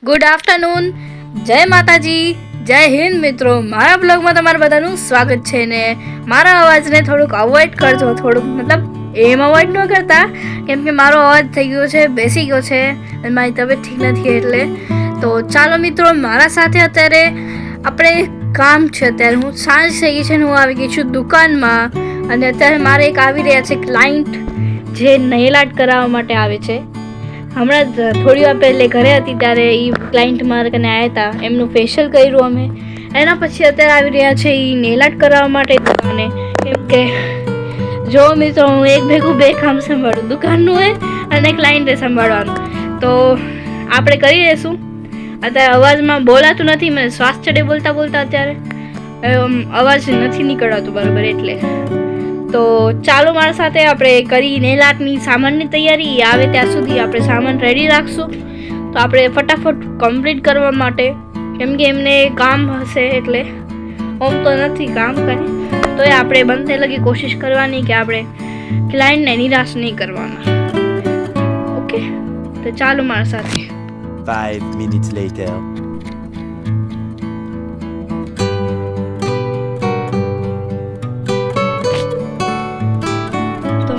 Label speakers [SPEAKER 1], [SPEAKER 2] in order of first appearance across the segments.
[SPEAKER 1] Good afternoon, જય માતાજી, જય હિન્દ મિત્રો. મારા બ્લોગમાં તમારું બધાનું સ્વાગત છે. ને મારા અવાજને થોડુંક અવોઇડ કરજો, મતલબ એમ અવોઇડ ન કરતા, કેમ કે મારો અવાજ થઈ ગયો છે, બેસી ગયો છે અને મારી તબિયત ઠીક નથી એટલે. તો ચાલો મિત્રો, મારા સાથે અત્યારે આપણે કામ છે. અત્યારે હું સાંજ થઈ ગઈ છે ને હું આવી ગઈ છું દુકાનમાં, અને અત્યારે મારે એક આવી રહ્યા છે ક્લાયન્ટ જે નેલ આર્ટ કરાવવા માટે આવે છે. હમણાં થોડી વાર પહેલે ઘરે હતી ત્યારે એ ક્લાયન્ટ મારા કને આવ્યા હતા, એમનું ફેશિયલ કર્યું અમે. એના પછી અત્યારે આવી રહ્યા છે એ નેલ આર્ટ કરાવવા માટે દુકાને. કેમ કે જો મિત્રો, હું એક ભેગું બે કામ સંભાળું, દુકાનનું હોય અને ક્લાયન્ટે સંભાળવાનું. તો આપણે કરી લઈશું. અત્યારે અવાજમાં બોલાતું નથી, મને શ્વાસ ચડે બોલતા બોલતા અત્યારે અવાજ નથી નીકળાતું બરાબર એટલે. તો ચાલો મારા સાથે આપણે કરી નેલ આર્ટની સામાનની તૈયારી. આવે ત્યાં સુધી આપણે સામાન રેડી રાખશું. તો આપણે ફટાફટ કમ્પ્લીટ કરવા માટે, કેમ કે એમને કામ હશે એટલે ઓમ તો નથી કામ કરે, તો એ આપણે બનતે લગી કોશિશ કરવાની કે આપણે ક્લાયન્ટને નિરાશ નહીં કરવાના. ઓકે, તો ચાલો મારા સાથે.
[SPEAKER 2] 5 minutes later.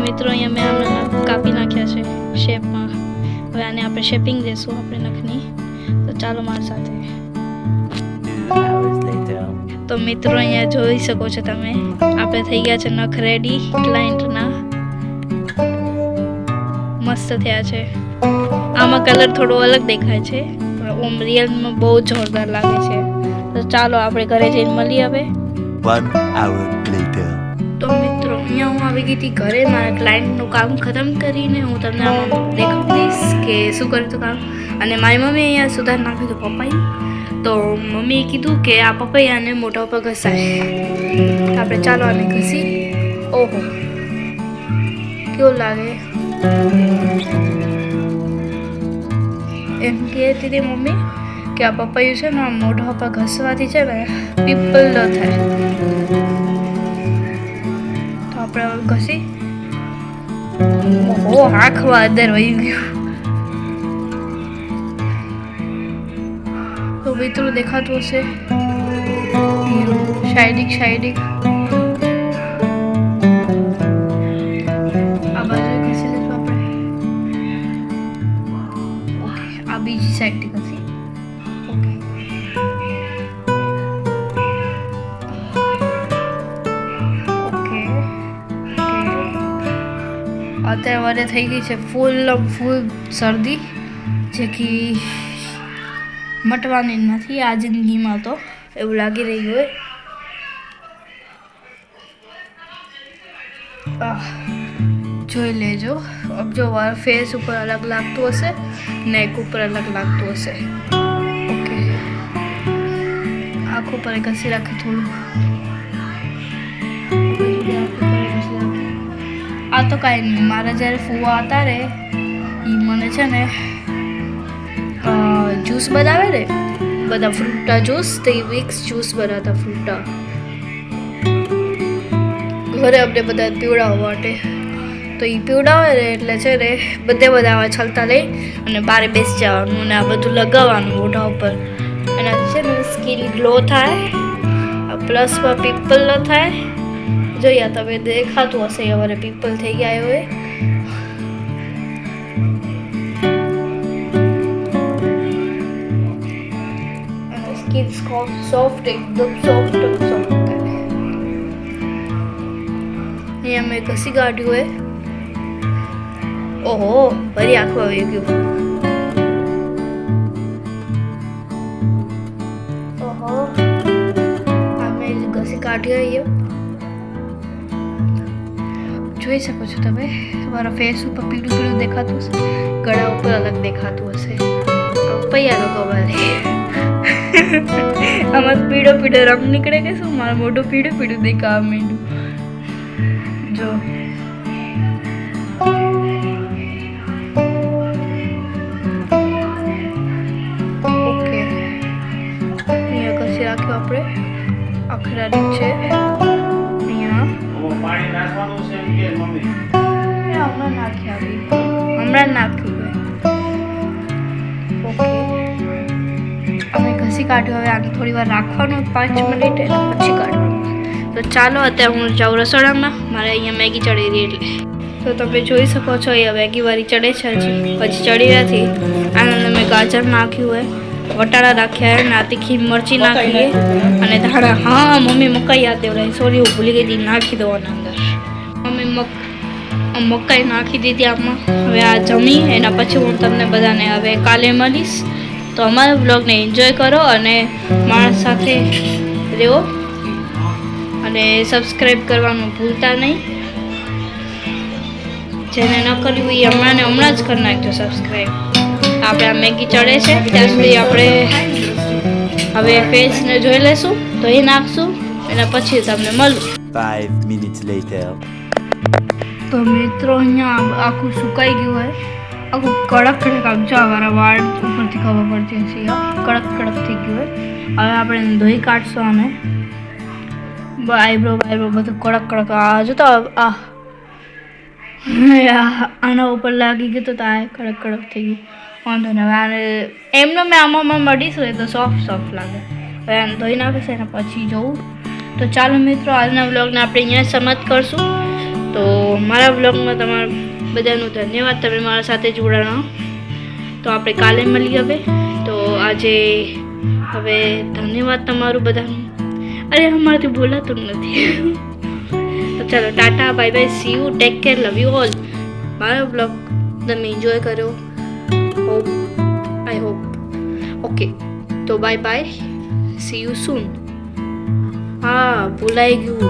[SPEAKER 1] મિત્રો, અહીંયા મેં હમણાં કાપી નાખ્યા છે શેપમાં. હવે આને આપણે શેપિંગ દઈશું આપણે નખની. તો ચાલો મારી સાથે.
[SPEAKER 2] 2 hours later.
[SPEAKER 1] તો મિત્રો, અહીંયા જોઈ શકો છો તમે, આપણે થઈ ગયા છે નખ રેડી ક્લાયન્ટના. મસ્ત થયા છે. આમાં કલર થોડો અલગ દેખાય છે, પણ ઓમ રિયલમાં બહુ જોરદાર લાગે છે. તો ચાલો આપણે ઘરે જઈને મળીએ હવે.
[SPEAKER 2] 1 hour later.
[SPEAKER 1] તો મિત્રો, અહીંયા હું આવી ગઈ હતી ઘરે. મારા ક્લાયન્ટનું કામ ખતમ કરીને હું તમને આમાં દેખાડી દઈશ કે શું કર્યું હતું કામ. અને મારી મમ્મી અહીંયા સુધાર નાખ્યું હતું પપૈયું. તો મમ્મીએ કીધું કે આ પપૈયાને મોઢા ઉપર ઘસાય. આપણે ચાલો આને ઘસી. ઓહો, કેવું લાગે એમ કહેતી હતી મમ્મી કે આ પપૈયું છે ને મોઢા ઉપર ઘસવાથી છે ને પિમ્પલ ન થાય. આપણે ઘસી. ઓહો, આંખમાં અંદર વહી ગયું. તો મિત્રો દેખાતું હશે શાયડિક શાયડિક. આ બાજુ ઘસી લઈશું આપણે. ઓકે, આ બીજી સાઈડથી ઘસી. ઓકે, અત્યારે મને થઈ ગઈ છે ફૂલ શરદી, જે કે મટવાની નથી આ જિંદગીમાં, તો એવું લાગી રહ્યું હોય. જોઈ લેજો. अब जो फेस ऊपर अलग लागતું હશે, નેક ઉપર અલગ લાગતું હશે. ઓકે, આંખ ઉપર ઘસી રાખે થોડું. આ તો કાંઈ નહીં, મારા જ્યારે ફુવા હતા રે એ મને છે ને જ્યુસ બનાવે રે, બધા ફ્રૂટા જ્યુસ, તો એ વિક્સ જ્યુસ બનાવતા ફ્રૂટા ઘરે અમને બધા પીવડાવવા માટે. તો એ પીવડાવે ને એટલે છે ને બધે બધા આવા છલતા લઈ અને બારે બેસી જવાનું અને આ બધું લગાવવાનું મોઢા ઉપર. એનાથી છે ને સ્કિન ગ્લો થાય, પ્લસમાં પિમ્પલ ન થાય. જોઈએ તમે દેખાતું હશે અમારે પિમ્પલ થઈ ગયા હોય. અને સ્કિન સોફ્ટ, એકદમ સોફ્ટ થાય. અહીંયા મેં ઘસી કાઢ્યું હોય. ઓહો, ફરી આખું આવી ગયું. ઓહો, આ મેં ઘસી કાઢ્યું અહીંયા. જોઈ શકો છો તમે, તમારા ફેસ ઉપર પીળું પીળું દેખાતું હશે, ગળા ઉપર અલગ દેખાતું હશે. પૈયા લોકો વાલે આમાં પીળો પીળો રંગ નીકળે કે શું? મારું મોઢું પીળું પીળું દેખાવા માંડ્યું. જો ઓકે, અહીંયા ઘસી રાખ્યો આપણે આખરા નીચે. અહીંયા હમણાં નાખ્યા, હમણાં નાખ્યું. ઓકે, કાઢ્યું. હવે આને થોડી વાર રાખવાનું 5 મિનિટ એટલે પછી કાઢવાનું. તો ચાલો અત્યારે હું જાઉં રસોડામાં. મારે અહીંયા મેગી ચડી રહી એટલે. તો તમે જોઈ શકો છો અહીંયા મેગી વાળી ચડે છે, હજી ચડી નથી. આને મેં ગાજર નાખ્યું હોય, વટાણા નાખ્યા હોય, ના તીખી મરચી નાખીએ અને ધાણા. હા મમ્મી મકાઈ યાદ દેવડાવી, સોરી હું ભૂલી ગઈ હતી, નાખી દો આના અંદર. મમ્મી મકાઈ નાખી દીધી આમાં. હવે આ જમી એના પછી હું તમને બધાને હવે કાલે મળીશ. તો અમારા બ્લોગને એન્જોય કરો અને મારા સાથે રહો અને સબસ્ક્રાઈબ કરવાનું ભૂલતા નહીં. જેને ન કર્યું એ હમણાં જ કરી નાખજો સબસ્ક્રાઈબ. આપણે આ મેગી ચડે છે ત્યાં સુધી આપણે હવે ફેસને જોઈ લેશું, તો એ નાખશું એના પછી તમને મળું.
[SPEAKER 2] 5 minutes later.
[SPEAKER 1] તો મિત્રો અહીંયા આખું સુકાઈ ગયું હોય, આખું કડક આમ જો અમારા વાળ ઉપરથી ખબર પડતી હશે, કડક થઈ ગયું હોય. હવે આપણે એને ધોઈ કાઢશું. અમે આઈબ્રો બધું કડક. આ જો તો આના ઉપર લાગી ગયું તો આ કડક થઈ ગયું. વાંધો ને હવે આને એમનો મેં આમાં મળીશું એ તો સોફ્ટ લાગે. હવે આને ધોઈ નાખીશ એના પછી જોઉં. તો ચાલો મિત્રો આજના વ્લોગને આપણે અહીંયા સમાપ્ત કરશું. તો મારા વ્લોગમાં તમારું બધાનું ધન્યવાદ, તમે મારા સાથે જોડાણા. તો આપણે કાલે મળીએ હવે. તો આજે હવે ધન્યવાદ તમારું બધાનું. અરે અમારાથી બોલાતું નથી. તો ચાલો Tata, bye bye, C you, take care, love you all. મારો બ્લોગ તમે એન્જોય કર્યો, આઈ હોપ. ઓકે તો બાય બાય, સી યુ સૂન. હા ભૂલાઈ ગયું,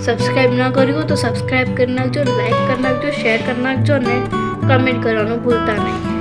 [SPEAKER 1] સબસ્ક્રાઈબ ના કર્યું તો સબસ્ક્રાઈબ કરી નાખજો, લાઈક કરી નાખજો, શેર કરી નાખજો અને કમેન્ટ કરવાનું ભૂલતા નહીં.